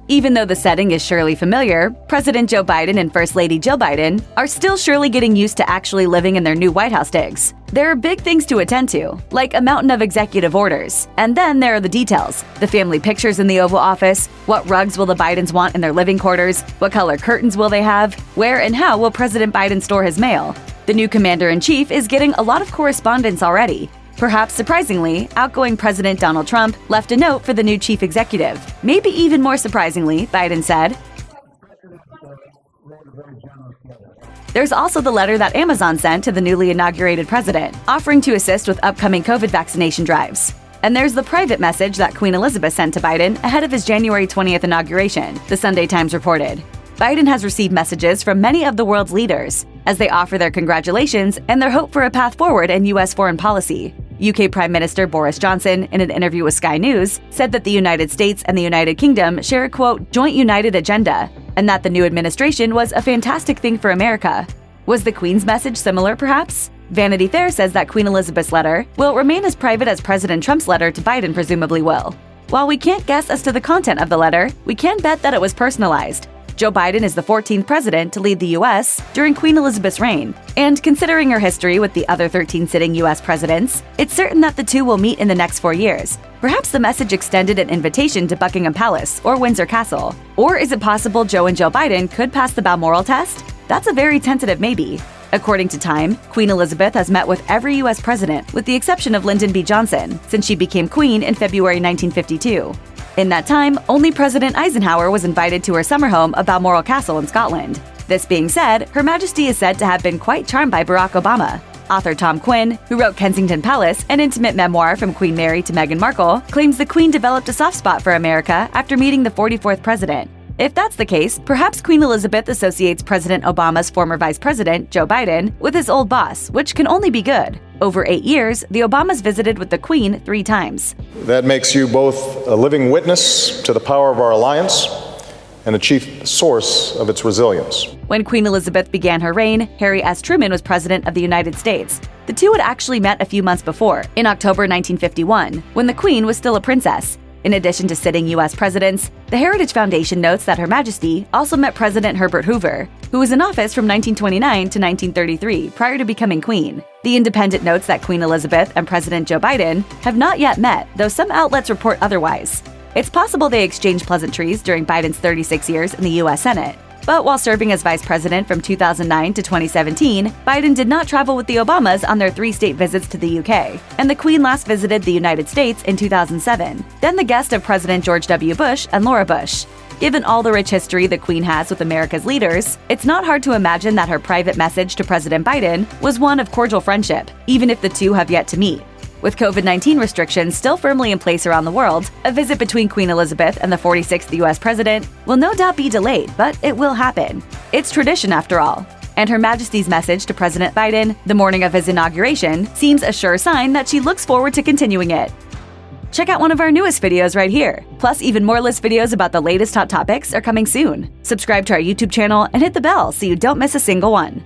Even though the setting is surely familiar, President Joe Biden and First Lady Jill Biden are still surely getting used to actually living in their new White House digs. There are big things to attend to, like a mountain of executive orders. And then there are the details: the family pictures in the Oval Office, what rugs will the Bidens want in their living quarters, what color curtains will they have, where and how will President Biden store his mail. The new commander-in-chief is getting a lot of correspondence already. Perhaps surprisingly, outgoing President Donald Trump left a note for the new chief executive. Maybe even more surprisingly, Biden said, "There's also the letter that Amazon sent to the newly inaugurated president, offering to assist with upcoming COVID vaccination drives. And there's the private message that Queen Elizabeth sent to Biden ahead of his January 20th inauguration," the Sunday Times reported. Biden has received messages from many of the world's leaders as they offer their congratulations and their hope for a path forward in U.S. foreign policy. UK Prime Minister Boris Johnson, in an interview with Sky News, said that the United States and the United Kingdom share a, quote, joint united agenda, and that the new administration was a fantastic thing for America. Was the Queen's message similar, perhaps? Vanity Fair says that Queen Elizabeth's letter will remain as private as President Trump's letter to Biden presumably will. While we can't guess as to the content of the letter, we can bet that it was personalized. Joe Biden is the 14th president to lead the U.S. during Queen Elizabeth's reign, and considering her history with the other 13 sitting U.S. presidents, it's certain that the two will meet in the next 4 years. Perhaps the message extended an invitation to Buckingham Palace or Windsor Castle. Or is it possible Joe and Jill Biden could pass the Balmoral test? That's a very tentative maybe. According to Time, Queen Elizabeth has met with every U.S. president, with the exception of Lyndon B. Johnson, since she became queen in February 1952. In that time, only President Eisenhower was invited to her summer home of Balmoral Castle in Scotland. This being said, Her Majesty is said to have been quite charmed by Barack Obama. Author Tom Quinn, who wrote Kensington Palace, an intimate memoir from Queen Mary to Meghan Markle, claims the Queen developed a soft spot for America after meeting the 44th president. If that's the case, perhaps Queen Elizabeth associates President Obama's former vice president, Joe Biden, with his old boss, which can only be good. Over 8 years, the Obamas visited with the Queen 3 times. That makes you both a living witness to the power of our alliance and a chief source of its resilience. When Queen Elizabeth began her reign, Harry S. Truman was President of the United States. The two had actually met a few months before, in October 1951, when the Queen was still a princess. In addition to sitting U.S. presidents, the Heritage Foundation notes that Her Majesty also met President Herbert Hoover, who was in office from 1929 to 1933 prior to becoming queen. The Independent notes that Queen Elizabeth and President Joe Biden have not yet met, though some outlets report otherwise. It's possible they exchanged pleasantries during Biden's 36 years in the U.S. Senate. But while serving as vice president from 2009 to 2017, Biden did not travel with the Obamas on their 3 state visits to the UK, and the Queen last visited the United States in 2007, then the guest of President George W. Bush and Laura Bush. Given all the rich history the Queen has with America's leaders, it's not hard to imagine that her private message to President Biden was one of cordial friendship, even if the two have yet to meet. With COVID-19 restrictions still firmly in place around the world, a visit between Queen Elizabeth and the 46th U.S. president will no doubt be delayed, but it will happen. It's tradition after all. And Her Majesty's message to President Biden the morning of his inauguration seems a sure sign that she looks forward to continuing it. Check out one of our newest videos right here. Plus, even more list videos about the latest hot topics are coming soon. Subscribe to our YouTube channel and hit the bell so you don't miss a single one.